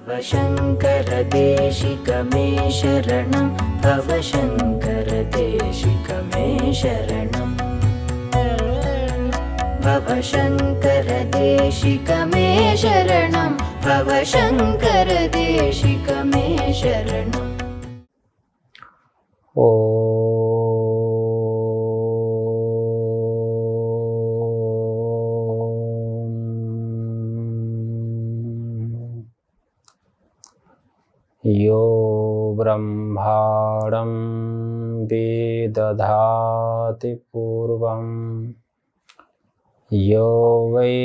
शङ्कर देशिक मे शरणं भव शङ्कर देशिक मे शरणं भव शङ्कर देशिक मे शरणं भव शङ्कर देशिक मे शरणम्। यो ब्रह्माणं विदधाति पूर्वं यो वै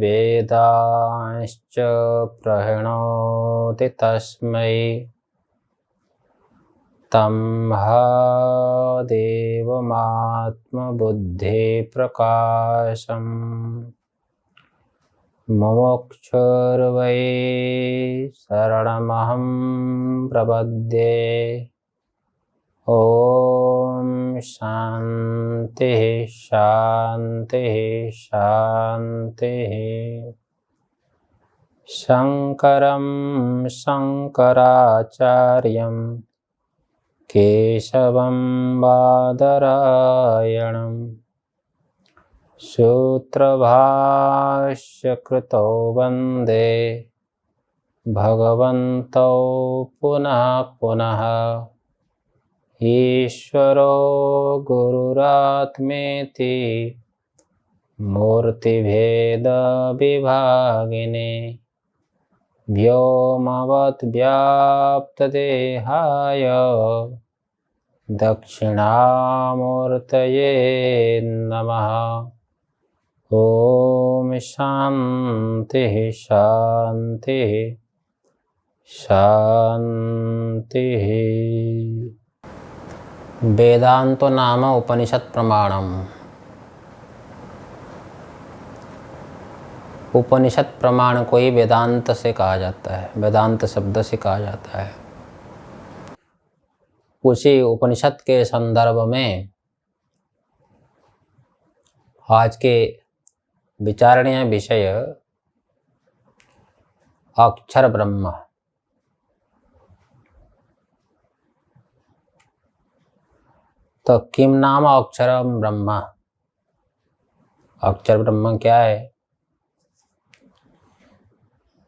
वेदांश्च प्रणोति तस्मै तं देवमात्मबुद्धिप्रकाशम् मुमुक्षुर्वै शरणमहं प्रपद्ये। ॐ शान्तिः शान्तिः शान्तिः। शङ्करं शङ्कराचार्यं केशवं बादरायणं सूत्रभाष्यकृतौ वन्दे भगवन्तौ पुनः पुनः। ईश्वरो गुरुरात्मेति मूर्तिभेदविभागिने व्योमवद्व्याप्तदेहाय दक्षिणामूर्तये नमः। ओम शांतिः शांतिः शांतिः। वेदांतो नाम उपनिषद प्रमाणम। उपनिषद प्रमाण को ही वेदांत से कहा जाता है, वेदांत शब्द से कहा जाता है। उसी उपनिषद के संदर्भ में आज के विचारणीय विषय अक्षर ब्रह्म। तो किम नाम अक्षर ब्रह्म। अक्षर ब्रह्म क्या है?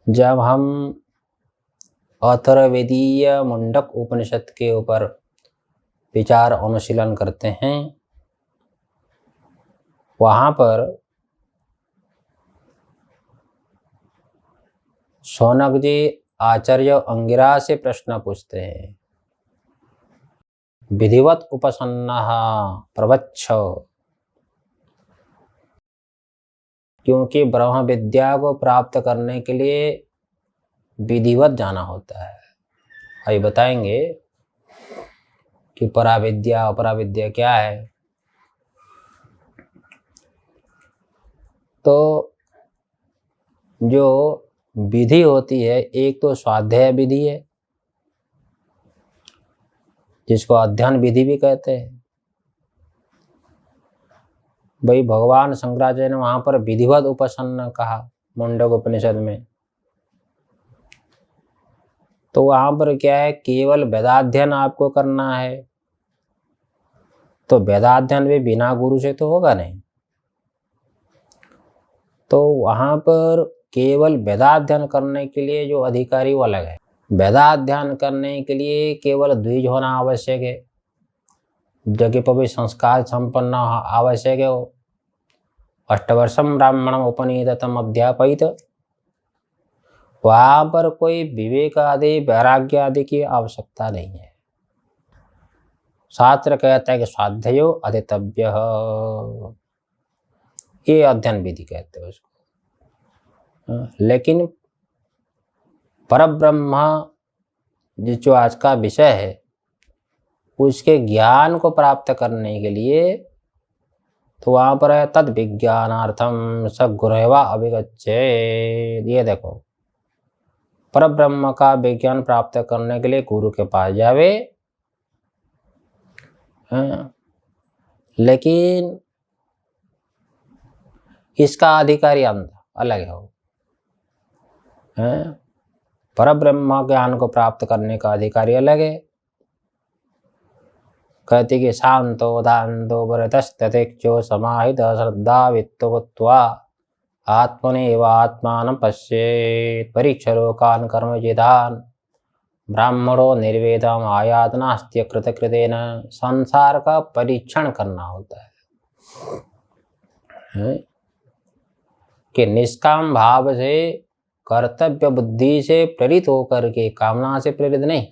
जब हम अथर्ववेदीय मुंडक उपनिषद के ऊपर विचार अनुशीलन करते हैं, वहाँ पर शौनक जी आचार्य अंगिरा से प्रश्न पूछते हैं, विधिवत उपसन्नः प्रवच्छ। क्योंकि ब्रह्म विद्या को प्राप्त करने के लिए विधिवत जाना होता है। आइए बताएंगे कि पराविद्या अपराविद्या क्या है। तो जो विधि होती है, एक तो स्वाध्याय विधि है जिसको अध्ययन विधि भी कहते हैं। भाई भगवान शंकराचार्य ने वहां पर विधिवत उपसन्न कहा मुंडक उपनिषद में। तो वहां पर क्या है, केवल वेदाध्ययन आपको करना है। तो वेदाध्ययन भी बिना गुरु से तो होगा नहीं। तो वहां पर केवल वेदाध्ययन करने के लिए जो अधिकारी वो अलग है। वेदाध्ययन करने के लिए केवल द्विज होना आवश्यक है, जगह पर भी संस्कार संपन्न आवश्यक है। वो अष्टवर्षम ब्राह्मणम उपनिषदम अध्यापयित। वहां पर कोई विवेक आदि वैराग्य आदि की आवश्यकता नहीं है। शास्त्र कहता है कि स्वाध्यायो अधितव्य, ये अध्ययन विधि कहते हैं उसको। लेकिन परब्रह्म जो आज का विषय है, उसके ज्ञान को प्राप्त करने के लिए तो वहां पर है तद विज्ञानार्थम स गुरुवा अभिगच्छे। ये देखो, परब्रह्म का विज्ञान प्राप्त करने के लिए गुरु के पास जावे। लेकिन इसका अधिकारी अलग है। पर ब्रह्म ज्ञान को प्राप्त करने का अधिकारी अलग है। कहते कि शांतो दान्तो वरतस्ततेक्षो समाहित श्रद्धा वित्तवत्वा आत्मनेव आत्मानं पश्येत् परीक्ष्य लोकान् कर्मजिदान् ब्राह्मणो निर्वेदम आयात नास्त्य कृतकृतेन। संसार का परीक्षण करना होता है कि निष्काम भाव से कर्तव्य बुद्धि से प्रेरित होकर के, कामना से प्रेरित नहीं,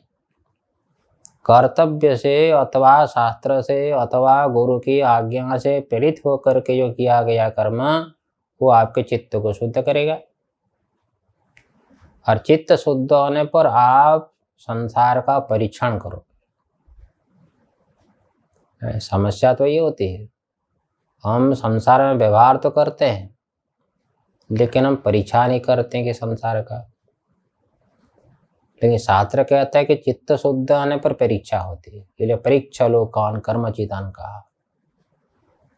कर्तव्य से अथवा शास्त्र से अथवा गुरु की आज्ञा से प्रेरित होकर के जो किया गया कर्म वो आपके चित्त को शुद्ध करेगा। और चित्त शुद्ध होने पर आप संसार का परीक्षण करो। समस्या तो ये होती है, हम संसार में व्यवहार तो करते हैं लेकिन हम परीक्षा नहीं करते हैं कि संसार का। लेकिन शास्त्र कहता है कि चित्त शुद्ध होने पर परीक्षा होती है, इसलिए परीक्षा लोकान कर्मचिदान कहा।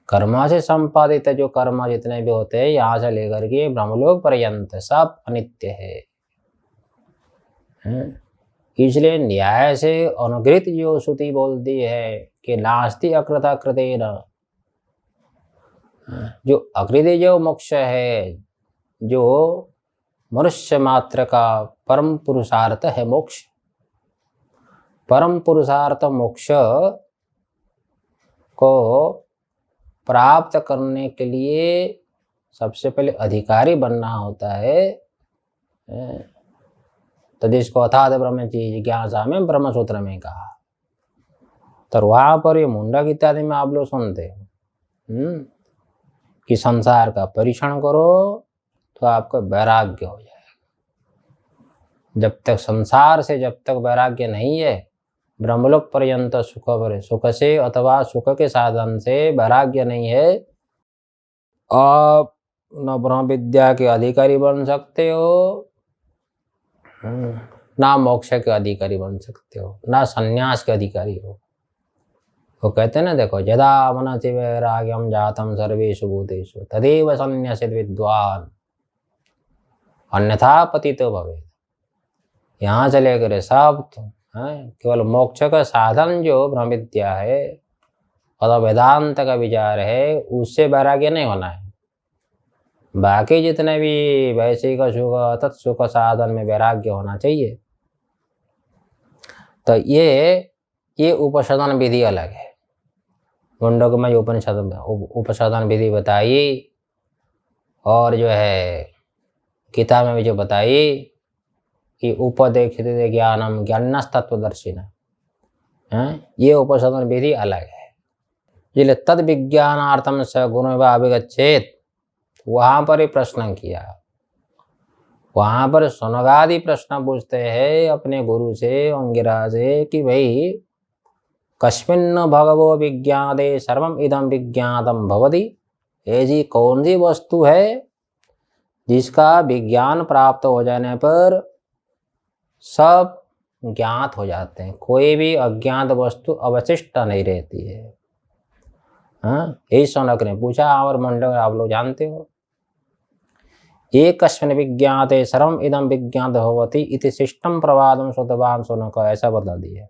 कर्म से संपादित जो कर्म जितने भी होते हैं यहाँ से लेकर के ब्रह्मलोक पर्यंत सब अनित्य है। इसलिए न्याय से अनुगृहित जो श्रुति बोलती है कि नास्ति अकृता कृतेन, जो अकृत जो मोक्ष है, जो मनुष्य मात्र का परम पुरुषार्थ है मोक्ष। परम पुरुषार्थ मोक्ष को प्राप्त करने के लिए सबसे पहले अधिकारी बनना होता है। तो जिसको अथात ब्रह्म जिज्ञासा में ब्रह्मसूत्र में कहा, तो वहां पर ये मुंडक इत्यादि में आप लोग सुनते हो कि संसार का परीक्षण करो तो आपको वैराग्य हो जाएगा। जब तक संसार से जब तक वैराग्य नहीं है, ब्रह्मलोक पर्यंत सुख से अथवा सुख के साधन से वैराग्य नहीं है, आप न ब्रह्म विद्या के अधिकारी बन सकते हो, ना मोक्ष के अधिकारी बन सकते हो, ना संन्यास के अधिकारी हो। वो कहते हैं ना, देखो यदा मनसि वैराग्यम जातम सर्वेषु भूतेषु तदेव संन्यसित विद्वान अन्यथा पतितो भवेत्। यहाँ से लेकर सब केवल मोक्ष का साधन जो ब्रह्म विद्या है और वेदांत का विचार है, उससे वैराग्य नहीं होना है। बाकी जितने भी वैसे का सुख तत्सुख साधन में वैराग्य होना चाहिए। तो ये उपसाधन विधि अलग है। मुंडक में उपसाधन विधि बताई और जो है गीता में भी जो बताई कि उपदेक्षित ज्ञानम ज्ञानस्तत्वदर्शिना, ये उपसाधन विधि अलग है। इसलिए तद विज्ञानार्थम स गुण व अभिगच्छेत, वहाँ पर ही प्रश्न किया। वहाँ पर सुनगादि प्रश्न पूछते हैं अपने गुरु से, अंगिरा से, कि भाई कस्मिन् भगवो विज्ञाते सर्वम इदम विज्ञातम भवति। ये जी कौन सी वस्तु है जिसका विज्ञान प्राप्त हो जाने पर सब ज्ञात हो जाते हैं, कोई भी अज्ञात वस्तु अवशिष्ट नहीं रहती है। यही शौनक ने पूछा और मंडल आप लोग जानते हो। एकस्मिन् विज्ञाते सर्वम इदम विज्ञात भवति इति शिष्टम प्रवादम श्रुतवान शौनक, ऐसा बता दिया।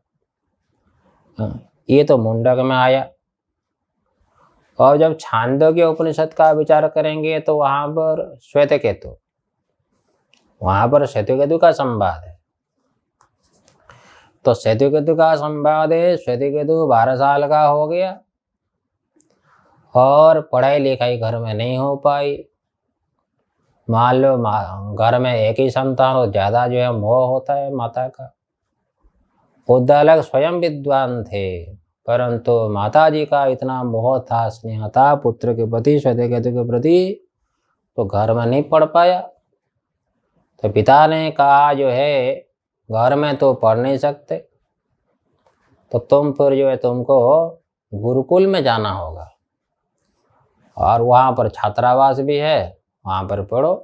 ये तो मुंडक में आया। और जब छांदोग्य उपनिषद का विचार करेंगे तो वहां पर श्वेतकेतु, वहां पर श्वेतकेतु का संवाद है। तो श्वेतकेतु का संवाद है, श्वेतकेतु 12 साल का हो गया और पढ़ाई लिखाई घर में नहीं हो पाई। मान लो घर में एक ही संतान हो, ज्यादा जो है मोह होता है माता का। उद्दालक स्वयं विद्वान थे, परंतु माता जी का इतना मोह था, स्नेह था पुत्र के प्रति, श्वेतकेतु के प्रति, तो घर में नहीं पढ़ पाया। तो पिता ने कहा जो है घर में तो पढ़ नहीं सकते, तो तुम फिर जो है तुमको गुरुकुल में जाना होगा और वहाँ पर छात्रावास भी है, वहाँ पर पढ़ो।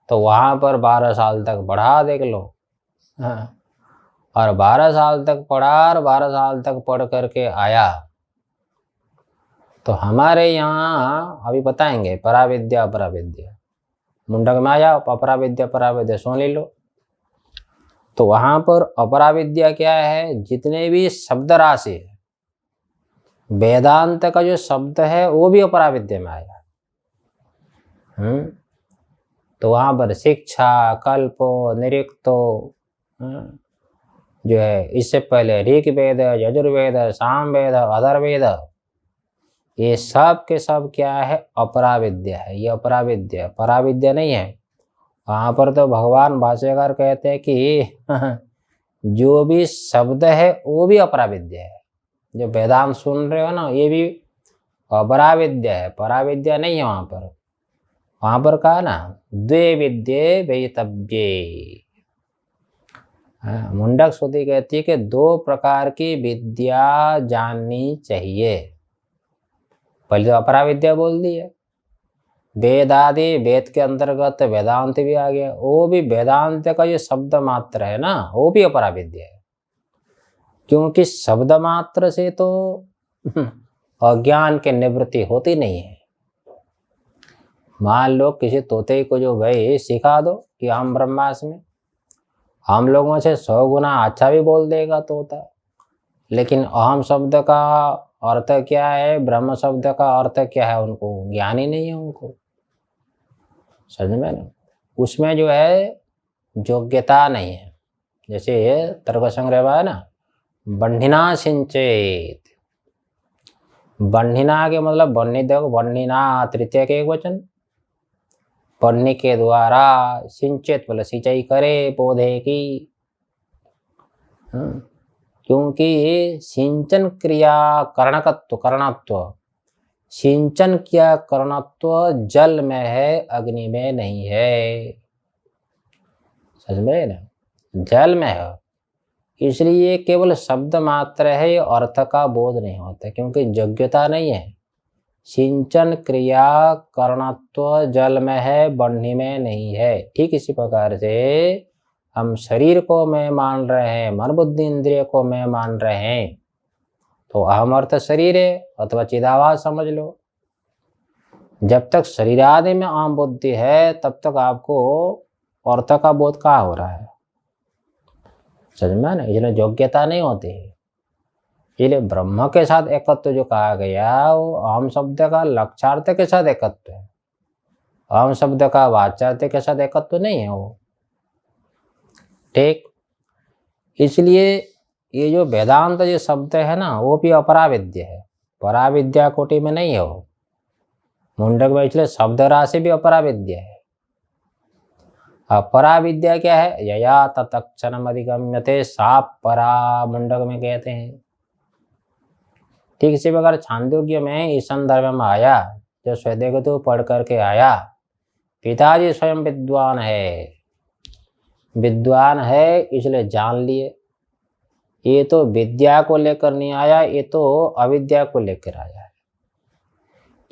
तो वहाँ पर 12 साल तक पढ़ा, देख लो। और 12 साल तक पढ़ा और 12 साल तक पढ़ करके आया। तो हमारे यहाँ अभी बताएंगे पराविद्या अपराविद्या। मुंडक में आया अपराविद्या पराविद्या सुन ले लो। तो वहां पर अपराविद्या क्या है? जितने भी शब्द राशि है, वेदांत का जो शब्द है वो भी अपराविद्या में आया। तो वहां पर शिक्षा, कल्पो, निरुक्तो, जो है इससे पहले ऋग्वेद, यजुर्वेद, सामवेद, अथर्ववेद, ये सब के सब क्या है? अपराविद्या है। ये अपराविद्या, पराविद्या नहीं है। वहां पर तो भगवान भाष्यकार कहते हैं कि जो भी शब्द है वो भी अपराविद्या है। जो वेदांत सुन रहे हो ना, ये भी अपराविद्या है, पराविद्या नहीं है। वहां पर कहा ना, द्वे विद्ये वेतव्ये। मुंडक श्रुति कहती है कि 2 प्रकार की विद्या जाननी चाहिए। पहले तो अपराविद्या बोल दी है। वेद आदि, वेद के अंतर्गत वेदांत भी आ गया। वो भी वेदांत का जो शब्द मात्र है ना, वो भी अपराविद्या है। क्योंकि शब्द मात्र से तो अज्ञान की निवृत्ति होती नहीं है। मान लो किसी तोते को जो भाई सिखा दो कि हम ब्रह्मास्मि, हम लोगों से 100 गुना अच्छा भी बोल देगा तोता, लेकिन अहम शब्द का अर्थ क्या है, ब्रह्म शब्द का अर्थ क्या है, उनको ज्ञान ही नहीं है। उनको समझ में ना, उसमें जो है योग्यता नहीं है। जैसे ये तर्क संग्रह है ना, बंधिना सिंचेत। बंधिना के मतलब बन्नी, देखो बंधिना तृतीय के एक वचन, पढ़ने के द्वारा, सिंचित मतलब सिंचाई करे पौधे की। क्योंकि सिंचन क्रिया करणत्व, सिंचन क्रिया करणत्व जल में है, अग्नि में नहीं है। समझ में ना, जल में है। इसलिए केवल शब्द मात्र है, अर्थ का बोध नहीं होता, क्योंकि योग्यता नहीं है। सिंचन क्रिया करणत्व जल में है, बंधी में नहीं है। ठीक इसी प्रकार से हम शरीर को मैं मान रहे हैं, मन बुद्धि इंद्रिय को मैं मान रहे हैं, तो अहम अर्थ शरीर है अथवा चिदाभास समझ लो। जब तक शरीर आदि में अहम बुद्धि है, तब तक आपको अर्थ का बोध कहाँ हो रहा है? समझ में ना, इसलिए योग्यता नहीं होती है। इसलिए ब्रह्म के साथ एकत्व जो कहा गया, वो अहम शब्द का लक्ष्यार्थ के साथ एकत्व है, अहम शब्द का वाच्यार्थ के साथ एकत्व नहीं है वो। ठीक, इसलिए ये जो वेदांत जो शब्द है ना, वो भी अपराविद्या है, पराविद्या कोटि में नहीं है वो। मुंडक में इसलिए शब्द राशि भी अपराविद्या है। पराविद्या क्या है? यया तत्क्षणम अधिगम्यते सा परा, मुंडक में कहते हैं। ठीक इसी प्रकार छांदोग्य में इस संदर्भ में आया, जो श्वेतकेतु पढ़ करके आया, पिताजी स्वयं विद्वान है, विद्वान है इसलिए जान लिए। ये तो विद्या को लेकर नहीं आया, ये तो अविद्या को लेकर आया है।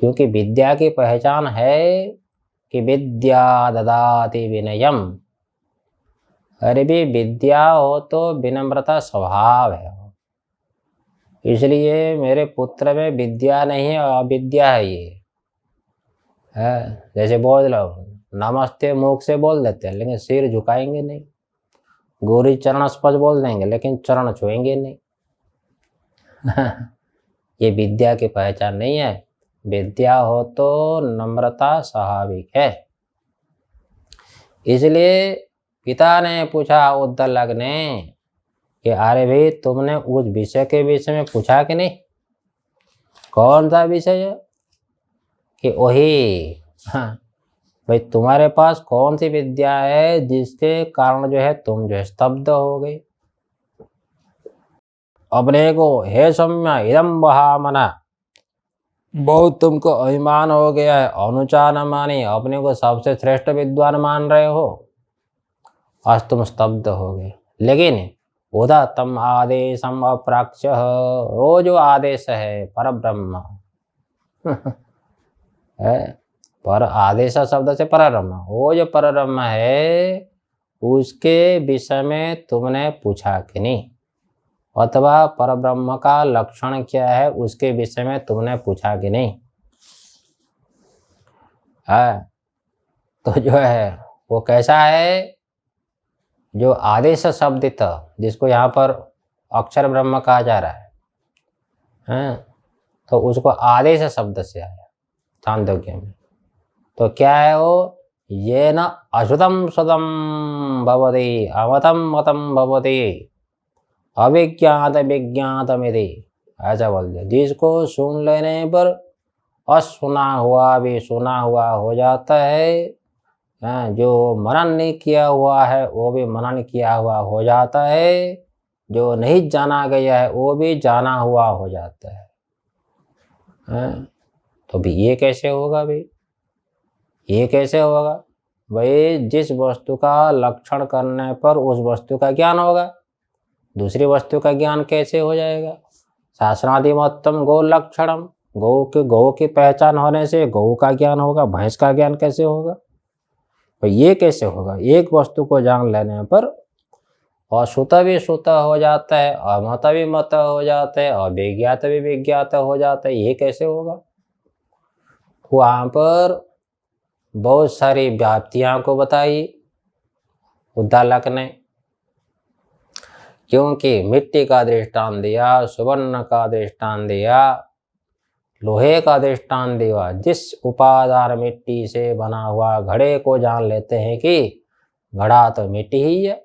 क्योंकि विद्या की पहचान है कि विद्या ददाति विनयम। अरे भी विद्या हो तो विनम्रता स्वभाव है। इसलिए मेरे पुत्र में विद्या नहीं है, अविद्या है ये है। जैसे बोल लो नमस्ते मुख से बोल देते हैं, लेकिन सिर झुकाएंगे नहीं। गौरी चरण स्पर्श बोल देंगे, लेकिन चरण छुएंगे नहीं। ये विद्या की पहचान नहीं है। विद्या हो तो नम्रता स्वाभाविक है। इसलिए पिता ने पूछा उद्दलक ने कि अरे भाई, तुमने उस विषय के विषय में पूछा कि नहीं? कौन सा विषय है? कि वही, हाँ भाई, तुम्हारे पास कौन सी विद्या है जिसके कारण जो है तुम जो है स्तब्ध हो गए? अपने को हे सौम्य इदम बहामना, बहुत तुमको अभिमान हो गया है, अनुचा न माने, अपने को सबसे श्रेष्ठ विद्वान मान रहे हो, आज तुम स्तब्ध हो गए। लेकिन उदा तम आदेशम अप्राक्ष, वो जो आदेश है परब्रह्म है, पर आदेश शब्द से परब्रह्म, वो जो परब्रह्म है उसके विषय में तुमने पूछा कि नहीं? अथवा परब्रह्म का लक्षण क्या है उसके विषय में तुमने पूछा कि नहीं? है तो जो है वो कैसा है? जो आदेश शब्दित, जिसको यहाँ पर अक्षर ब्रह्म कहा जा रहा है, तो उसको आदेश शब्द से आया छांदोग्य में। तो क्या है वो, ये न अश्रुतम श्रुतम भवति अमतम मतम भवति अविज्ञात विज्ञातमिति, ऐसा बोल दिया। जिसको सुन लेने पर असुना हुआ भी सुना हुआ हो जाता है, जो मनन नहीं किया हुआ है वो भी मनन किया हुआ हो जाता है, जो नहीं जाना गया है वो भी जाना हुआ हो जाता है। तो भी ये कैसे होगा भाई, ये कैसे होगा भाई? जिस वस्तु का लक्षण करने पर उस वस्तु का ज्ञान होगा, दूसरी वस्तु का ज्ञान कैसे हो जाएगा? शास्त्रादिमोत्तम गौ लक्षणम, गौ की पहचान होने से गौ का ज्ञान होगा, भैंस का ज्ञान कैसे होगा? तो ये कैसे होगा? एक वस्तु को जान लेने पर अश्रुत भी श्रुत हो जाता है, अमत भी मत हो जाता है, अविज्ञात भी विज्ञात हो जाता है। ये कैसे होगा? वहाँ पर बहुत सारी व्याप्तियां को बताई उद्दालक ने, क्योंकि मिट्टी का दृष्टांत दिया, सुवर्ण का दृष्टांत दिया, लोहे का दृष्टांत दिया। जिस उपादान मिट्टी से बना हुआ घड़े को जान लेते हैं कि घड़ा तो मिट्टी ही है,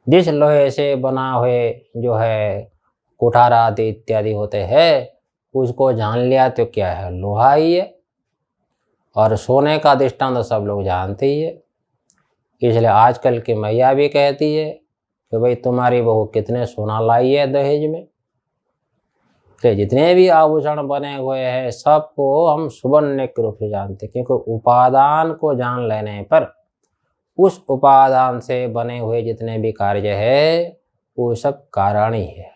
जिस लोहे से बना हुए जो है कुठार आदि इत्यादि होते हैं उसको जान लिया तो क्या है, लोहा ही है। और सोने का दृष्टांत सब लोग जानते ही है, इसलिए आजकल की मैया भी कहती है कि भाई तुम्हारी बहू कितने सोना लाई है दहेज में। कि जितने भी आभूषण बने हुए हैं सबको हम सुवर्ण के रूप से जानते हैं, क्योंकि उपादान को जान लेने पर उस उपादान से बने हुए जितने भी कार्य है वो सब कारण ही है।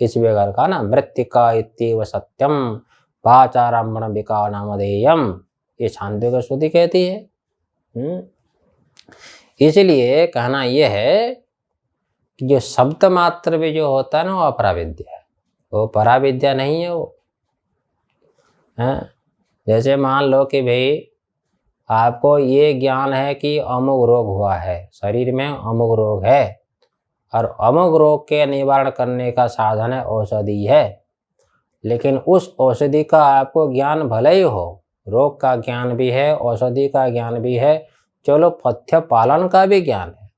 इस प्रकार का ना, मृत्तिका इत्येव सत्यम वाचारम्भण विका नामधेयम, ये छांदोग्य श्रुति कहती है। इसलिए कहना यह है कि जो शब्द मात्र भी जो होता है ना वो अपराविद्या है, वो पराविद्या नहीं है वो। जैसे मान लो कि भाई आपको ये ज्ञान है कि अमुक रोग हुआ है, शरीर में अमुक रोग है और अमुक रोग के निवारण करने का साधन है औषधि है, लेकिन उस औषधि का आपको ज्ञान भले ही हो, रोग का ज्ञान भी है, औषधि का ज्ञान भी है, चलो पथ्य पालन का भी ज्ञान है,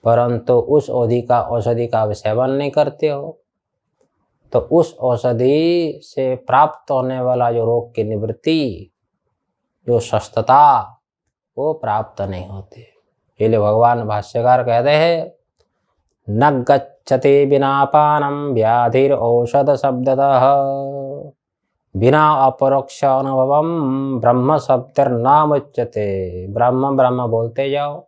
परंतु उस औषधि का सेवन नहीं करते हो, तो उस औषधि से प्राप्त होने वाला जो रोग की निवृत्ति, जो स्वस्थता, वो प्राप्त नहीं होती। इसलिए भगवान भाष्यकार कहते हैं न गच्छति बिना पानम व्याधिर औषध शब्दतः, बिना अपरोक्ष अनुभवम ब्रह्म शब्दिर्नामुच्यते। ब्रह्म ब्रह्म बोलते जाओ,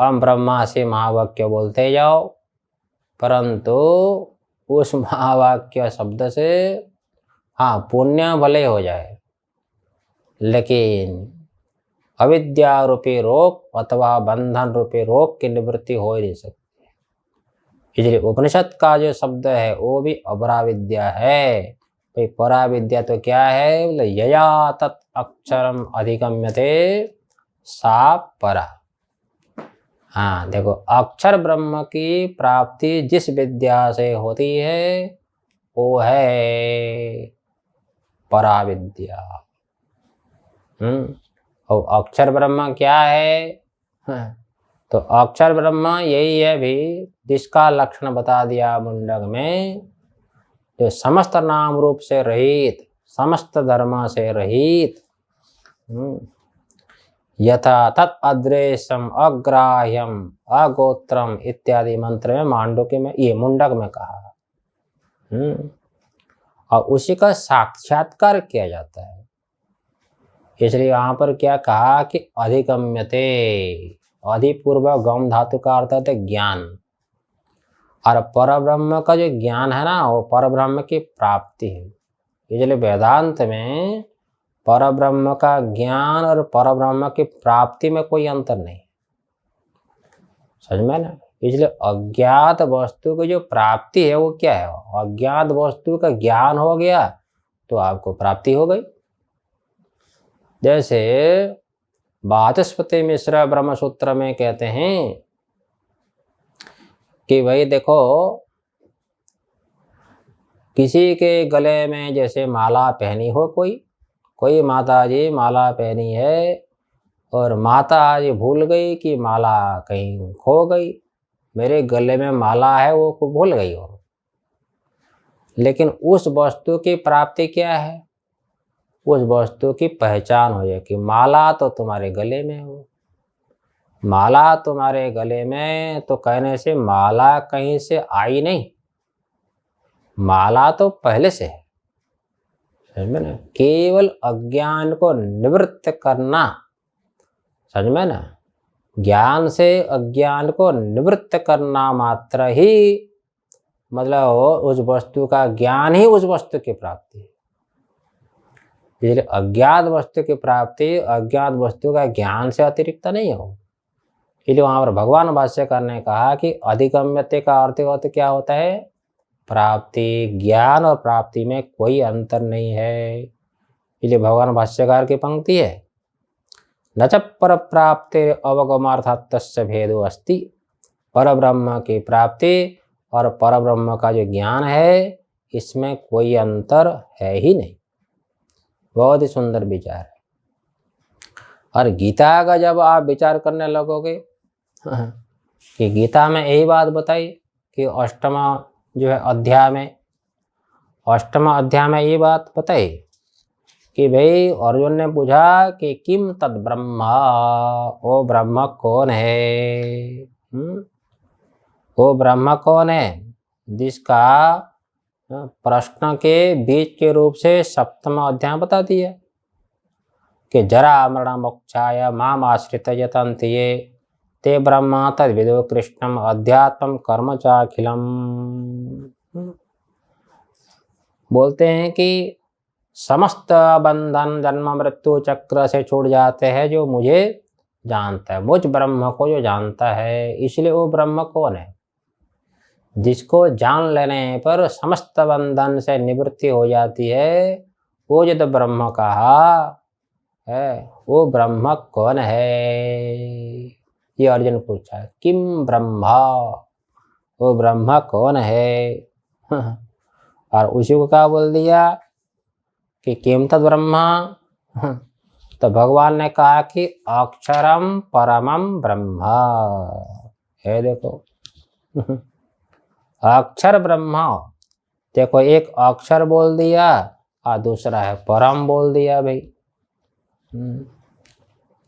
हम ब्रह्मासि महावाक्य बोलते जाओ, परंतु उस महावाक्य शब्द से हाँ पुण्य भले हो जाए, लेकिन अविद्या रूपी रोग अथवा बंधन रूपी रोग की निवृत्ति हो ही नहीं सकती। इसलिए उपनिषद का जो शब्द है वो भी अपराविद्या है। भाई पराविद्या तो क्या है, बोले यया तत् अक्षरम अधिगम्यते सा परा। हाँ देखो, अक्षर ब्रह्म की प्राप्ति जिस विद्या से होती है वो है पराविद्या। और अक्षर ब्रह्म क्या है? तो अक्षर ब्रह्म यही है भी, जिसका लक्षण बता दिया मुंडक में, जो समस्त नाम रूप से रहित, समस्त धर्म से रहित, यथा तत् अदृश्यम अग्राह्यम अगोत्रम इत्यादि मंत्र में मांडुक्य में, ये मुंडक में कहा, और उसी का साक्षात्कार किया जाता है। इसलिए यहाँ पर क्या कहा कि अधिगम्यते, अधिपूर्व गम धातु का अर्थ है ज्ञान, और परब्रह्म का जो ज्ञान है ना वो परब्रह्म की प्राप्ति है। इसलिए वेदांत में परब्रह्म का ज्ञान और परब्रह्म की प्राप्ति में कोई अंतर नहीं, समझ में ना। इसलिए अज्ञात वस्तु की जो प्राप्ति है वो क्या है, अज्ञात वस्तु का ज्ञान हो गया तो आपको प्राप्ति हो गई। जैसे वाचस्पति मिश्र ब्रह्म सूत्र में कहते हैं कि भाई देखो, किसी के गले में जैसे माला पहनी हो, कोई माता जी माला पहनी है और माता जी भूल गई कि माला कहीं खो गई, मेरे गले में माला है वो भूल गई हो, लेकिन उस वस्तु की प्राप्ति क्या है? उस वस्तु की पहचान हो जाए कि माला तो तुम्हारे गले में हो, माला तुम्हारे गले में, तो कहने से माला कहीं से आई नहीं, माला तो पहले से है। समझ में ना? केवल अज्ञान को निवृत्त करना, समझ में ना? ज्ञान से अज्ञान को निवृत्त करना मात्र ही मतलब उस वस्तु का ज्ञान ही उस वस्तु की प्राप्ति है। इसलिए अज्ञात वस्तु की प्राप्ति अज्ञात वस्तु का ज्ञान से अतिरिक्त नहीं हो। इसलिए वहां पर भगवान भाष्यकार ने कहा कि अधिगम्यते का अर्थ क्या होता है? प्राप्ति। ज्ञान और प्राप्ति में कोई अंतर नहीं है। इसलिए भगवान भाष्यकार की पंक्ति है, न च पर प्राप्ति अवगमार्थात् तस्य भेदो अस्ति। पर ब्रह्म की प्राप्ति और पर ब्रह्म का जो ज्ञान है, इसमें कोई अंतर है ही नहीं। बहुत ही सुंदर विचार है। और गीता का जब आप विचार करने लगोगे कि गीता में यही बात बताई कि अष्टम जो है अध्याय में, अष्टम अध्याय में ये बात बताई कि भाई अर्जुन ने पूछा कि किम तद ब्रह्मा, वो ब्रह्म कौन है? वो ब्रह्म कौन है? जिसका प्रश्न के बीच के रूप से सप्तम अध्याय बता दिया कि जरा मरण मोक्षाय माम आश्रित यतन्ति ये ते ब्रह्मा तद्विदो कृष्णम अध्यात्मम कर्म चाखिलम। बोलते हैं कि समस्त बंधन जन्म मृत्यु चक्र से छूट जाते हैं जो मुझे जानता है, मुझ ब्रह्म को जो जानता है। इसलिए वो ब्रह्म कौन है? जिसको जान लेने पर समस्त बंधन से निवृत्ति हो जाती है, वो जो ब्रह्म कहा है, वो ब्रह्म कौन है? ये अर्जुन पूछा, किम ब्रह्मा, वो ब्रह्म कौन है? और उसी को क्या बोल दिया कि किम तद ब्रह्मा। तो भगवान ने कहा कि अक्षरम परमम ब्रह्मा है। देखो अक्षर ब्रह्मा, देखो एक अक्षर बोल दिया और दूसरा है परम बोल दिया भाई।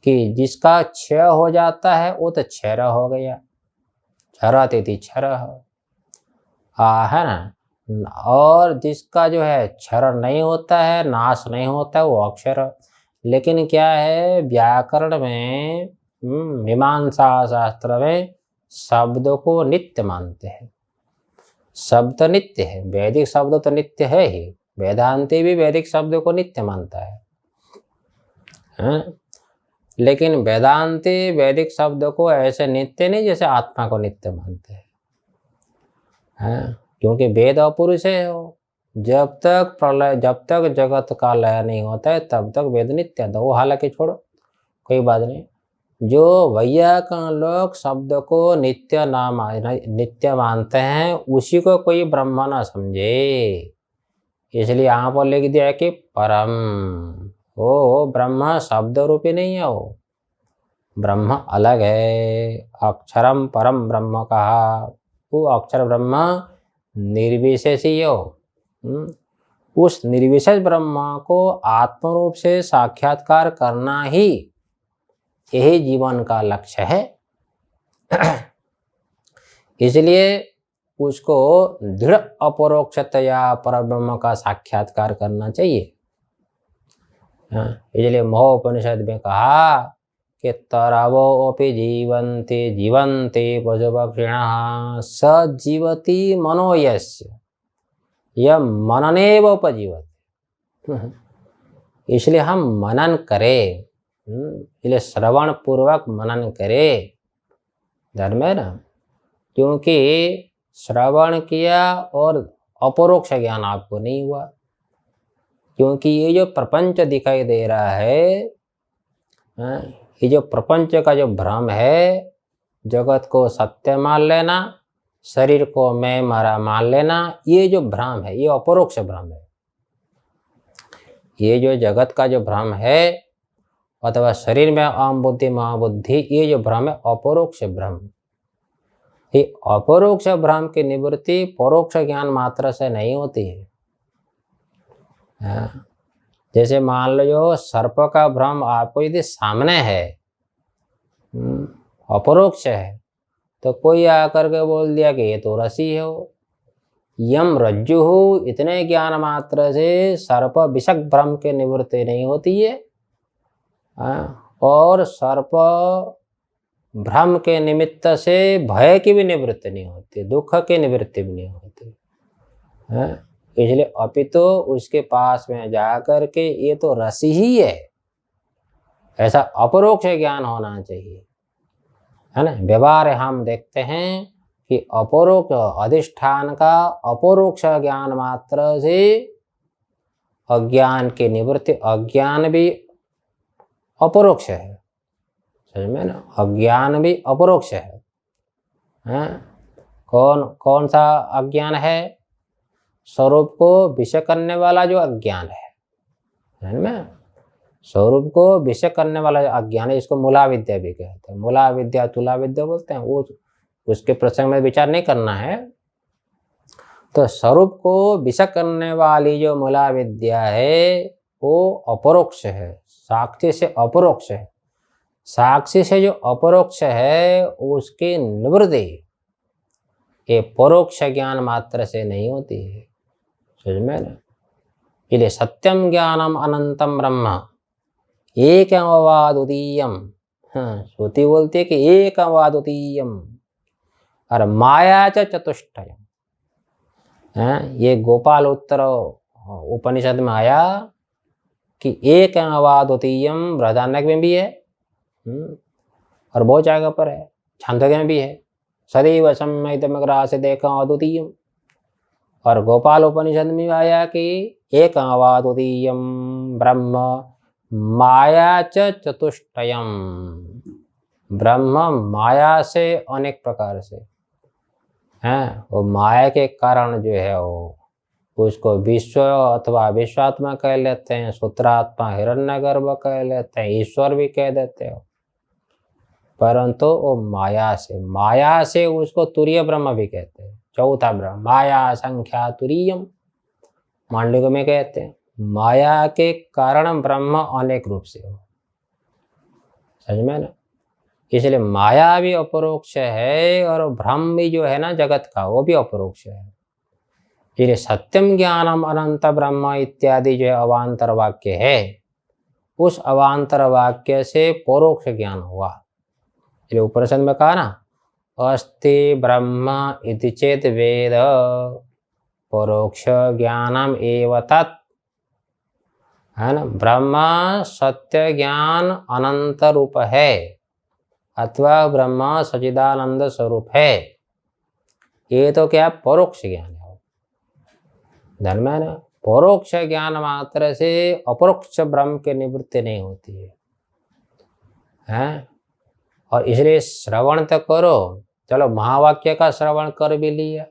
कि जिसका क्षय हो जाता है वो तो क्षर हो गया, क्षरते थी क्षर है ना। और जिसका जो है क्षर नहीं होता है, नाश नहीं होता है, वो अक्षर। लेकिन क्या है, व्याकरण में मीमांसा शास्त्र में शब्द को नित्य मानते हैं। शब्द नित्य है, वैदिक शब्द तो नित्य है ही, वेदांती भी वैदिक शब्द को नित्य मानता है। लेकिन वेदांती वैदिक शब्द को ऐसे नित्य नहीं जैसे आत्मा को नित्य मानते हैं। क्योंकि वेद अपुरुष है वो, जब तक प्रलय, जब तक जगत का लय नहीं होता है तब तक वेद नित्य है। वो हालांकि छोड़ो, कोई बात नहीं। जो वैयाकरण लोग शब्द को नित्य नित्य मानते हैं, उसी को कोई ब्रह्म ना समझे। इसलिए यहाँ पर लिख दिया है कि परम, वो ब्रह्म शब्द रूपी नहीं है, वो ब्रह्म अलग है। अक्षरम परम ब्रह्म कहा, वो अक्षर ब्रह्म निर्विशेषी हो। उस निर्विशेष ब्रह्म को आत्म रूप से साक्षात्कार करना ही यही जीवन का लक्ष्य है। इसलिए उसको दृढ़ अपरोक्षतया परब्रह्म का साक्षात्कार करना चाहिए। इसलिए महोपनिषद में कहा कि तरवोपि जीवन्ते जीवन्ते पशुपक्षिणः स जीवति मनो यस्य यह मननेव उपजीवति। इसलिए हम मनन करें, इसलिए श्रवण पूर्वक मनन करें, धर्म है ना। क्योंकि श्रवण किया और अपरोक्ष ज्ञान आपको नहीं हुआ। क्योंकि ये जो प्रपंच दिखाई दे रहा है, ये जो प्रपंच का जो भ्रम है, जगत को सत्य मान लेना, शरीर को मैं मारा मान लेना, ये जो भ्रम है ये अपरोक्ष भ्रम है। ये जो जगत का जो भ्रम है अथवा शरीर में अहम बुद्धि महाबुद्धि, ये जो भ्रम है अपरोक्ष भ्रम। ये अपरोक्ष भ्रम की निवृत्ति परोक्ष ज्ञान मात्र से नहीं होती है। जैसे मान लो सर्प का भ्रम आपको यदि सामने है, अपरोक्ष है, तो कोई आकर के बोल दिया कि ये तो रसी हो, यम रज्जु हो, इतने ज्ञान मात्र से सर्प विषक भ्रम के निवृत्ति नहीं होती है। और सर्प भ्रम के निमित्त से भय की भी निवृत्ति नहीं होती, दुख की निवृत्ति भी नहीं होती। इसलिए अपितु उसके पास में जाकर के ये तो रसी ही है, ऐसा अपरोक्ष ज्ञान होना चाहिए, है ना। व्यवहार हम देखते हैं कि अपरोक्ष अधिष्ठान का अपरोक्ष ज्ञान मात्र से अज्ञान की निवृत्ति, अज्ञान भी अपरोक्ष है, समझ में ना, अज्ञान भी अपरोक्ष है। कौन सा अज्ञान है? स्वरूप को विषय करने वाला जो अज्ञान है ना, स्वरूप को विषय करने वाला जो अज्ञान है, इसको मूला विद्या भी कहते हैं। मूला विद्या तुला विद्या बोलते हैं, वो उसके प्रसंग में विचार नहीं करना है। तो स्वरूप को विषय करने वाली जो मूला विद्या है वो अपरोक्ष है, साक्षी से अपरोक्ष है। साक्षी से जो अपरोक्ष है उसकी निवृत्ति ये परोक्ष ज्ञान मात्र से नहीं होती है, समझ में ना। इसलिए सत्यम ज्ञानम अनंतम ब्रह्म एकमवाद्वितीयम, श्रुति बोलती है कि एकमवाद्वितीयम, और माया च चतुष्टयम। ये गोपाल उत्तर उपनिषद में आया कि एकमवाद्वितीयम, बृहदारण्यक में भी है और बहुत जगह पर है, छांदोग्य में भी है, सदैव सम्यक्तमग्रासित एकमवाद्वितीयम। और गोपाल उपनिषद में आया कि एकमवाद्वितीयम ब्रह्म माया च चतुष्टयम, ब्रह्म माया से अनेक प्रकार से हैं, वो माया के कारण जो है वो उसको विश्व अथवा विश्वात्मा कह लेते हैं, सूत्रात्मा हिरण्यगर्भ कह लेते हैं, ईश्वर भी कह देते हो, परंतु वो माया से उसको तुरीय ब्रह्म भी कहते हैं। चौथा ब्रह्म माया संख्या तुरीयम, मांडलिक में कहते हैं, माया के कारण ब्रह्म अनेक रूप से हो, समझ में ना। इसलिए माया भी अपरोक्ष है और भ्रम भी जो है ना जगत का, वो भी अपरोक्ष है। इसलिए सत्यम ज्ञानम अनंत ब्रह्म इत्यादि जो अवान्तर वाक्य है, उस अवान्तर वाक्य से परोक्ष ज्ञान हुआ। इसलिए उपनिषद में कहा ना, अस्ति ब्रह्म इति चेत वेद परोक्ष ज्ञानम एव तत्, है ना। ब्रह्म सत्य ज्ञान अनंत रूप है अथवा ब्रह्म सच्चिदानंद स्वरूप है, ये तो क्या परोक्ष ज्ञान है, धर्म है ना। परोक्ष ज्ञान मात्र से अपरोक्ष ब्रह्म की निवृत्ति नहीं होती है, हैं। और इसलिए श्रवण तो करो, चलो महावाक्य का श्रवण कर भी लिया,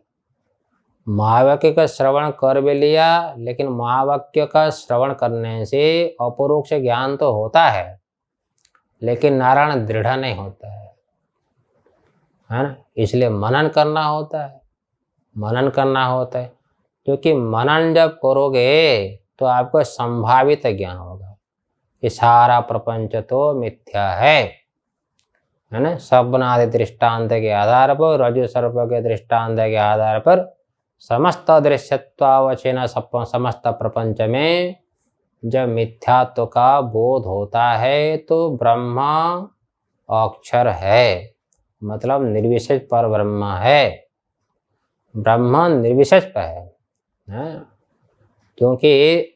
महावाक्य का श्रवण कर भी लिया, लेकिन महावाक्य का श्रवण करने से अपरोक्ष ज्ञान तो होता है, लेकिन नारायण दृढ़ नहीं होता है ना। इसलिए मनन करना होता है, मनन करना होता है, क्योंकि मनन जब करोगे तो आपको संभावित ज्ञान होगा कि सारा प्रपंच तो मिथ्या है ना। स्वप्नादि दृष्टांत के आधार पर, रज्जु सर्प के दृष्टांत के आधार पर समस्त दृश्यत्वावचेन समस्त प्रपंच में जब मिथ्यात्व का बोध होता है तो ब्रह्म अक्षर है, मतलब निर्विशेष पर ब्रह्म है, ब्रह्म निर्विशेष पर है। क्योंकि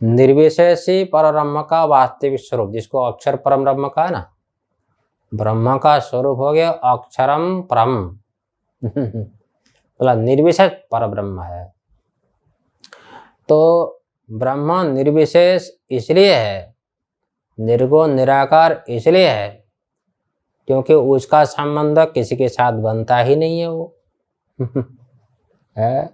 निर्विशेषी पर ब्रह्म का वास्तविक स्वरूप, जिसको अक्षर परम ब्रह्म का है ना, ब्रह्म का स्वरूप हो गया अक्षरम परम मतलब निर्विशेष पर ब्रह्म है। तो ब्रह्म निर्विशेष इसलिए है, निर्गुण निराकार इसलिए है क्योंकि उसका संबंध किसी के साथ बनता ही नहीं है वो है।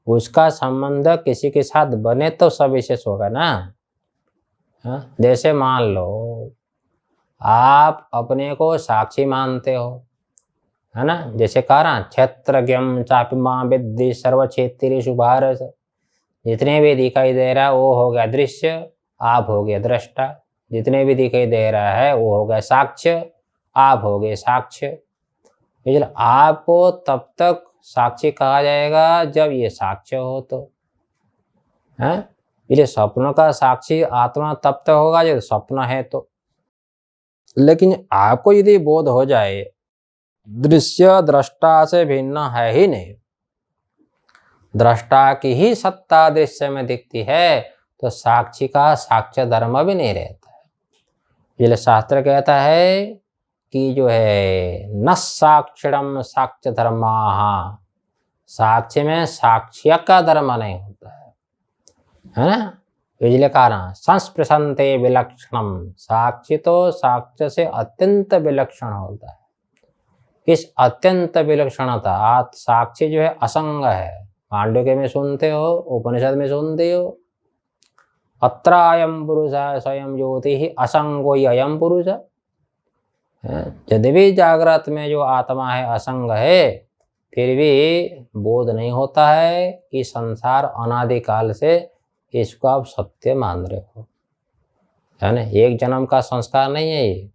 उसका संबंध किसी के साथ बने तो सविशेष होगा ना। हाँ? जैसे मान लो आप अपने को साक्षी मानते हो, है ना। जैसे कहा ना, क्षेत्रज्ञम चापि मां विद्धि सर्व क्षेत्रेषु भारत। जितने भी दिखाई दे रहा है वो हो गया दृश्य, आप हो गए दृष्टा। जितने भी दिखाई दे रहा है वो हो गया साक्ष्य, आप हो गए साक्ष्य। इसलिए आपको तब तक साक्षी कहा जाएगा जब ये साक्ष्य हो तो है। इसलिए स्वप्न का साक्षी आत्मा तब तक होगा जब स्वप्न है तो। लेकिन आपको यदि बोध हो जाए दृश्य दृष्टा से भिन्न है ही नहीं, दृष्टा की ही सत्ता दृश्य में दिखती है, तो साक्षी का साक्ष्य धर्म भी नहीं रहता है। इसलिए शास्त्र कहता है कि जो है न साक्षरम साक्ष्य धर्मा, साक्ष्य में साक्ष्य का धर्म नहीं होता है ना। इसलिए कहा ना संस्पृशन्ते विलक्षणम, साक्षी तो साक्ष्य से अत्यंत विलक्षण होता है। इस अत्यंत विलक्षणता साक्षी जो है असंग है। पांडुके में सुनते हो, उपनिषद में सुनते हो, अत्र अयम पुरुष स्वयं ज्योति ही असंगो ही अयम पुरुष। यदि भी जागृत में जो आत्मा है असंग है, फिर भी बोध नहीं होता है कि संसार अनादिकाल से इसको आप सत्य मान रहे हो, है ना। एक जन्म का संस्कार नहीं है ये।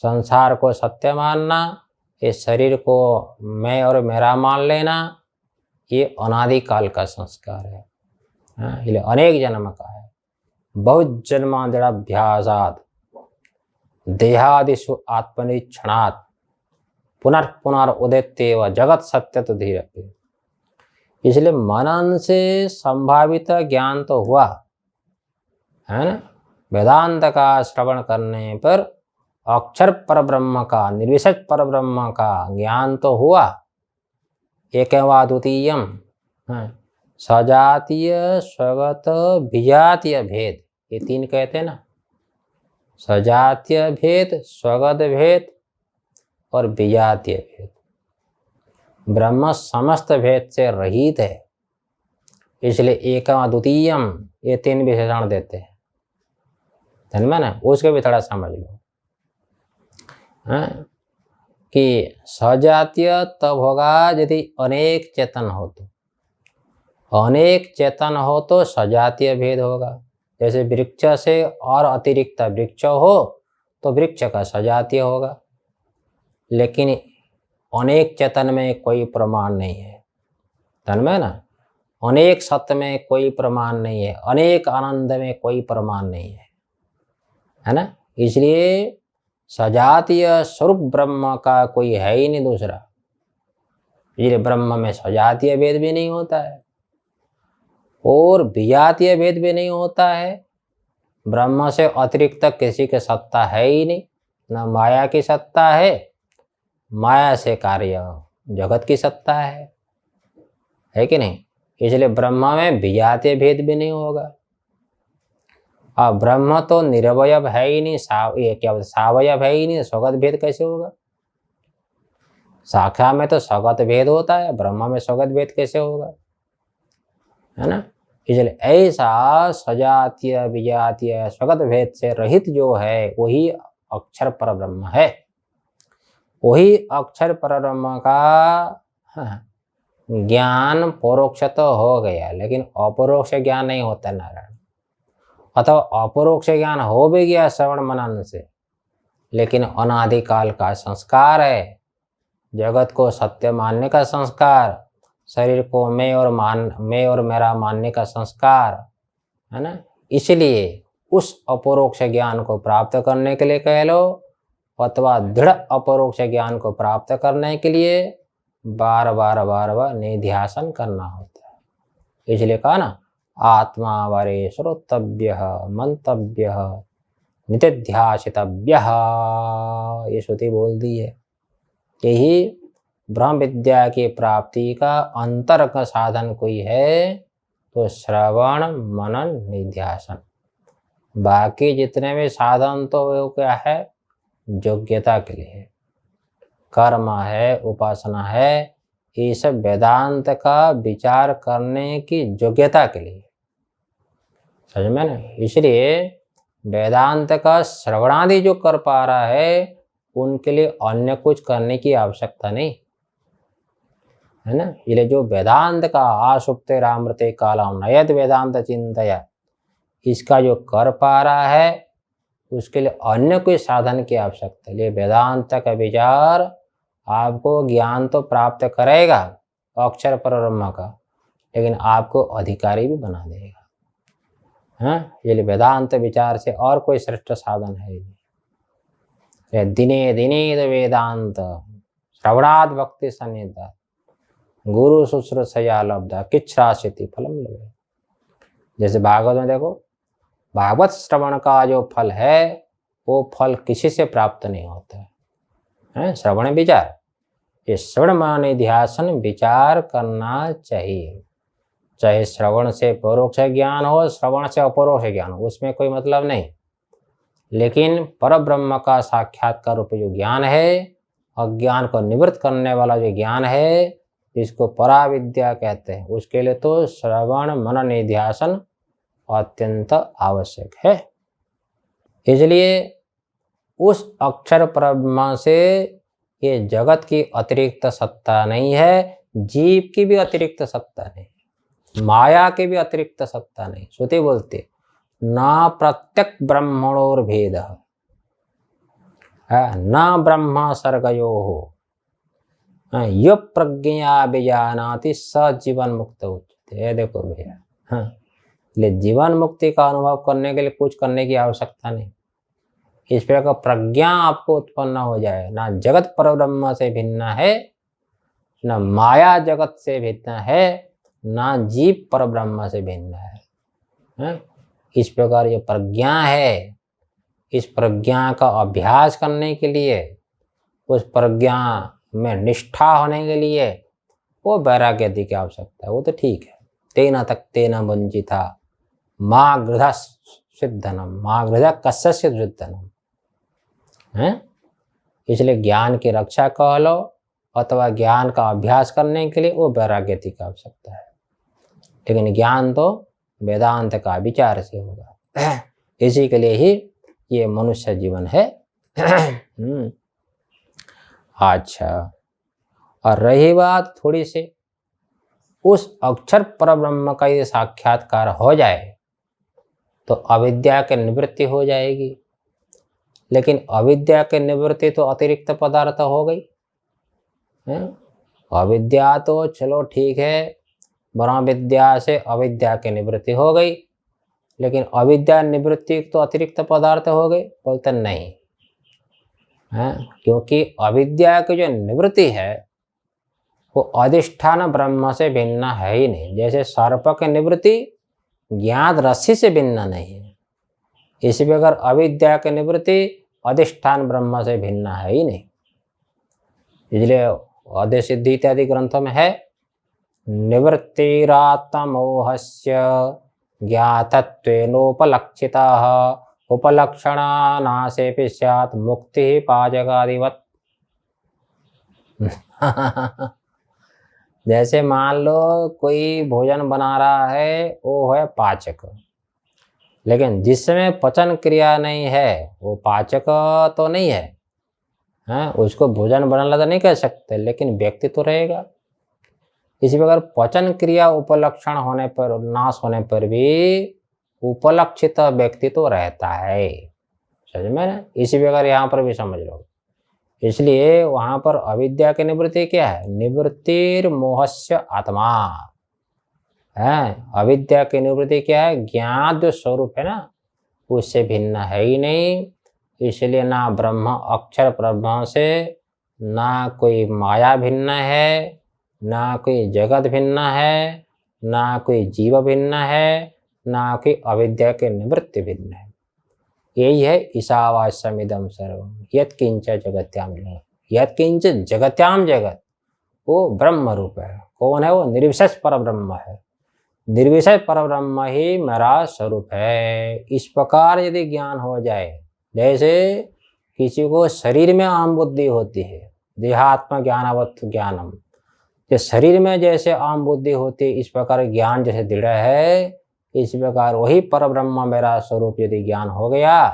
संसार को सत्य मानना, इस शरीर को मैं और मेरा मान लेना, ये अनादिकाल का संस्कार है। ये अनेक जन्म का है। बहुत जन्मांतराभ्यासात् देहादिषु आत्मनिक्षणात् पुनर्पुनरुदित्येव जगत सत्य तो धीरे। इसलिए मनन से संभावित ज्ञान तो हुआ है ना। वेदांत का श्रवण करने पर अक्षर परब्रह्म का, निर्विशेष परब्रह्म का ज्ञान तो हुआ। एकवा द्वितीयम, सजातीय स्वगत विजातीय भेद, ये तीन कहते हैं ना। सजातीय भेद, स्वगत भेद और विजातीय भेद। ब्रह्म समस्त भेद से रहित है, इसलिए एकम द्वितीयम, ये तीन विशेषण देते हैं। ध्यान में ना, उसको भी थोड़ा समझ लो कि सजातीय तब होगा यदि अनेक चेतन हो तो, अनेक चेतन हो तो सजातीय भेद होगा। जैसे वृक्ष से और अतिरिक्त वृक्ष हो तो वृक्ष का सजातीय होगा। लेकिन अनेक चेतन में कोई प्रमाण नहीं है, ध्यान में ना। अनेक सत्य में कोई प्रमाण नहीं है, अनेक आनंद में कोई प्रमाण नहीं है ना। इसलिए सजातीय स्वरूप ब्रह्म का कोई है ही नहीं दूसरा। इसलिए ब्रह्म में सजातीय भेद भी नहीं होता है और विजातीय भेद भी नहीं होता है। ब्रह्म से अतिरिक्त किसी की सत्ता है ही नहीं, न माया की सत्ता है, माया से कार्य जगत की सत्ता है कि नहीं। इसलिए ब्रह्म में विजातीय भेद भी नहीं होगा। अब ब्रह्म तो निरवयव है ही नहीं, ये क्या सावयव है ही नहीं, स्वगत भेद कैसे होगा। शाखा में तो स्वगत भेद होता है, ब्रह्म में स्वगत भेद कैसे होगा, है ना। इसलिए ऐसा सजातीय विजातीय स्वगत भेद से रहित जो है वही अक्षर परब्रह्म है। वही अक्षर परब्रह्म का ज्ञान परोक्ष तो हो गया, लेकिन अपरोक्ष ज्ञान नहीं होता नारायण। अथवा अपरोक्ष ज्ञान हो भी गया श्रवण मनन से, लेकिन अनादिकाल का संस्कार है। जगत को सत्य मानने का संस्कार, शरीर को मैं और मेरा मानने का संस्कार, है ना। इसलिए उस अपरोक्ष ज्ञान को प्राप्त करने के लिए कह लो, अथवा दृढ़ अपरोक्ष ज्ञान को प्राप्त करने के लिए बार बार निध्यासन करना होता है। इसलिए कहा ना, आत्मा वरे श्रोतव्य मंतव्य नित्यध्यासितव्य, ये श्रुति बोल दी है। यही ब्रह्म विद्या की प्राप्ति का अंतर का साधन कोई है तो श्रवण मनन निध्यासन। बाकी जितने भी साधन तो वो क्या है, योग्यता के लिए, कर्म है, उपासना है, ये सब वेदांत का विचार करने की योग्यता के लिए, समझ में ना। इसलिए वेदांत का श्रवणादि जो कर पा रहा है उनके लिए अन्य कुछ करने की आवश्यकता नहीं है ना। इसलिए जो वेदांत का आसुप्ते रामृते कालम नयत वेदांत चिंतया, इसका जो कर पा रहा है उसके लिए अन्य कोई साधन की आवश्यकता है। वेदांत का विचार आपको ज्ञान तो प्राप्त करेगा अक्षर परब्रह्म का, लेकिन आपको अधिकारी भी बना देगा। हाँ, ये वेदांत विचार से और कोई श्रेष्ठ साधन है नहीं। दिने दिने वेदांत श्रवणाद भक्ति सन्निधा गुरु शुश्रूषया लब्धा किच्छ्रास्यति फलम लभेत। जैसे भागवत में देखो, भागवत श्रवण का जो फल है वो फल किसी से प्राप्त नहीं होता है। श्रवण विचार, ये श्रवण माने ध्यान विचार करना चाहिए। चाहे श्रवण से परोक्ष ज्ञान हो, श्रवण से अपरोक्ष ज्ञान हो, उसमें कोई मतलब नहीं। लेकिन परब्रह्म का साक्षात्कार रूप जो ज्ञान है, अज्ञान को निवृत्त करने वाला जो ज्ञान है, जिसको पराविद्या कहते हैं, उसके लिए तो श्रवण मनन निध्यासन अत्यंत आवश्यक है। इसलिए उस अक्षर परब्रह्म से ये जगत की अतिरिक्त सत्ता नहीं है, जीव की भी अतिरिक्त सत्ता नहीं, माया की भी अतिरिक्त सत्ता नहीं। श्रुति बोलती न प्रत्यक ब्रह्मणोर भेद न ब्रह्म सर्गयो हो यो प्रज्ञा विजानाति स जीवन मुक्त उच्यते। देखो भैया, हाँ, इसलिए जीवन मुक्ति का अनुभव करने के लिए कुछ करने की आवश्यकता नहीं। इस प्रकार प्रज्ञा आपको उत्पन्न हो जाए, ना जगत परब्रह्म से भिन्न है, न माया जगत से भिन्न है, ना जीव परब्रह्म से भिन्न है। इस प्रकार ये प्रज्ञा है, इस प्रज्ञा का अभ्यास करने के लिए, उस प्रज्ञा में निष्ठा होने के लिए वो वैराग्य की आवश्यकता है। वो तो ठीक है। तेना तक तेना वंचिता माँ गृधा सिद्धनम, माँ गृधा कस्य सिद्धनम है। इसलिए ज्ञान की रक्षा कह लो अथवा ज्ञान का अभ्यास करने के लिए वो वैराग्य की आवश्यकता है। लेकिन ज्ञान तो वेदांत का विचार से होगा। इसी के लिए ही ये मनुष्य जीवन है। अच्छा, और रही बात थोड़ी सी, उस अक्षर परब्रह्म का यदि साक्षात्कार हो जाए तो अविद्या की निवृत्ति हो जाएगी। लेकिन अविद्या की निवृत्ति तो अतिरिक्त पदार्थ हो गई है। अविद्या तो चलो ठीक है, ब्रह्म विद्या से अविद्या की निवृत्ति हो गई, लेकिन अविद्या निवृत्ति तो अतिरिक्त पदार्थ हो गई। बोलते नहीं है, क्योंकि अविद्या की जो निवृत्ति है वो अधिष्ठान ब्रह्म से भिन्न है ही नहीं। जैसे सर्प की निवृत्ति ज्ञात रस्सी से भिन्न नहीं है, इसी प्रकार अविद्या की निवृत्ति अधिष्ठान ब्रह्म से भिन्न है ही नहीं। इसलिए अद्वैत सिद्धि इत्यादि ग्रंथों में है, निवृत्तिरात्मोहस्य ज्ञातत्वेनोपलक्षितः उपलक्षणानाशेपि स्यात् मुक्ति पाचकादिवत्। जैसे मान लो कोई भोजन बना रहा है, वो है पाचक, लेकिन जिसमें पचन क्रिया नहीं है वो पाचक तो नहीं है, उसको भोजन बनाना तो नहीं कह सकते, लेकिन व्यक्ति तो रहेगा। इसी प्रकार पचन क्रिया उपलक्षण होने पर, नाश होने पर भी उपलक्षित व्यक्ति तो रहता है। समझ में ना। इसी प्रकार यहाँ पर भी समझ लो। इसलिए वहाँ पर अविद्या की निवृत्ति क्या है? निवृत्तिर्मोहस्य आत्मा है। अविद्या की निवृत्ति क्या है? ज्ञात जो स्वरूप है ना, उससे भिन्न है ही नहीं। इसलिए ना ब्रह्म अक्षर ब्रह्म से ना कोई माया भिन्न है, ना कोई जगत भिन्न है, ना कोई जीव भिन्न है, ना कोई अविद्या के निवृत्ति भिन्न है। यही है ईशावास्यमिदं सर्वं यत्किंच जगत्याम जगत। यत्किंच जगत्याम जगत वो ब्रह्म रूप है। कौन है वो? निर्विशेष पर ब्रह्म है। निर्विषय परब्रह्म ही मेरा स्वरूप है। इस प्रकार यदि ज्ञान हो जाए, जैसे किसी को शरीर में आम बुद्धि होती है, देहात्म ज्ञानवत् ज्ञानम, कि शरीर में जैसे आम बुद्धि होती है, इस प्रकार ज्ञान जैसे दृढ़ है, इस प्रकार वही परब्रह्म मेरा स्वरूप यदि ज्ञान हो गया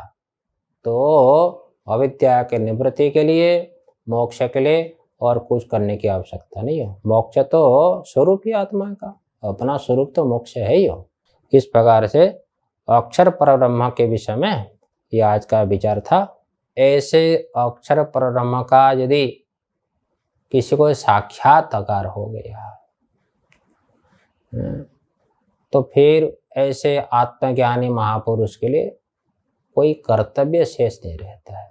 तो अविद्या के निवृत्ति के लिए, मोक्ष के लिए और कुछ करने की आवश्यकता नहीं हो। मोक्ष तो स्वरूप ही आत्मा का, अपना स्वरूप तो मोक्ष है ही हो। इस प्रकार से अक्षर परब्रह्म के विषय में यह आज का विचार था। ऐसे अक्षर परब्रह्म का यदि किसी को साक्षात्कार हो गया तो फिर ऐसे आत्मज्ञानी महापुरुष के लिए कोई कर्तव्य शेष नहीं रहता है।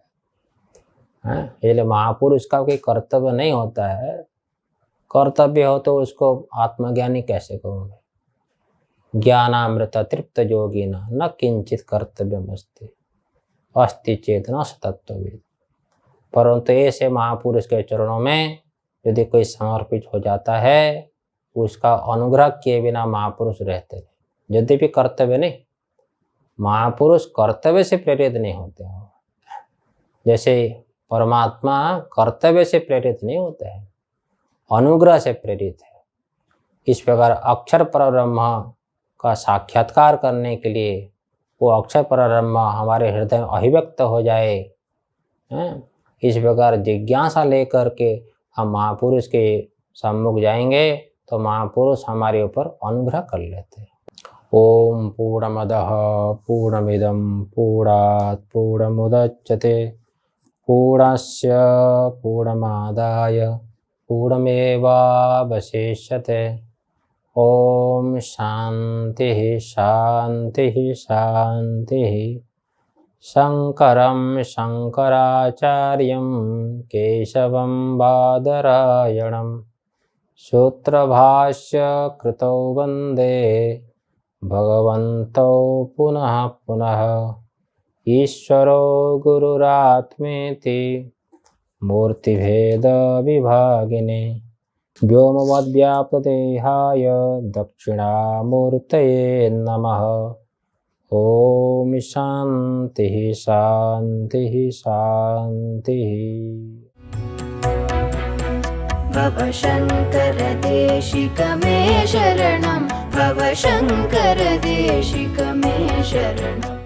इसलिए महापुरुष का कोई कर्तव्य नहीं होता है। कर्तव्य हो तो उसको आत्मज्ञानी कैसे कहोगे। ज्ञानामृत तृप्त योगिना न किंचित कर्तव्यमस्ति अस्ति चेतना सतत्वविद। परंतु ऐसे महापुरुष के चरणों में यदि कोई समर्पित हो जाता है, उसका अनुग्रह किए बिना महापुरुष रहते नहीं। यद्यपि कर्तव्य नहीं, महापुरुष कर्तव्य से प्रेरित नहीं होते हो, जैसे परमात्मा कर्तव्य से प्रेरित नहीं होते हैं, अनुग्रह से प्रेरित है। इस प्रकार अक्षर परब्रह्म का साक्षात्कार करने के लिए वो अक्षर परब्रह्म हमारे हृदय में अभिव्यक्त हो जाए, इस प्रकार जिज्ञासा लेकर के हम महापुरुष के सम्मुख जाएंगे तो महापुरुष हमारे ऊपर अनुग्रह कर लेते हैं। ओम पूर्णमदः पूर्णमिदं पूर्णात् पूर्णमुदच्यते पूर्णस्य पूर्णमादाय पूर्णमेवावशिष्यते। ओम शांति शांति शांति। शंकरं शंकराचार्यं केशवं बादरायणं सूत्रभाष्य कृतौ वन्दे भगवन्तौ पुनः पुनः। ईश्वरो गुरुरात्मेति मूर्तिभेद विभागिने व्योमवद्व्याप्तदेहाय दक्षिणामूर्तये नमः। ओम शांति शांति शांति। भव शंकर देशिक मे शरणं, भव शंकर देशिक मे शरणं।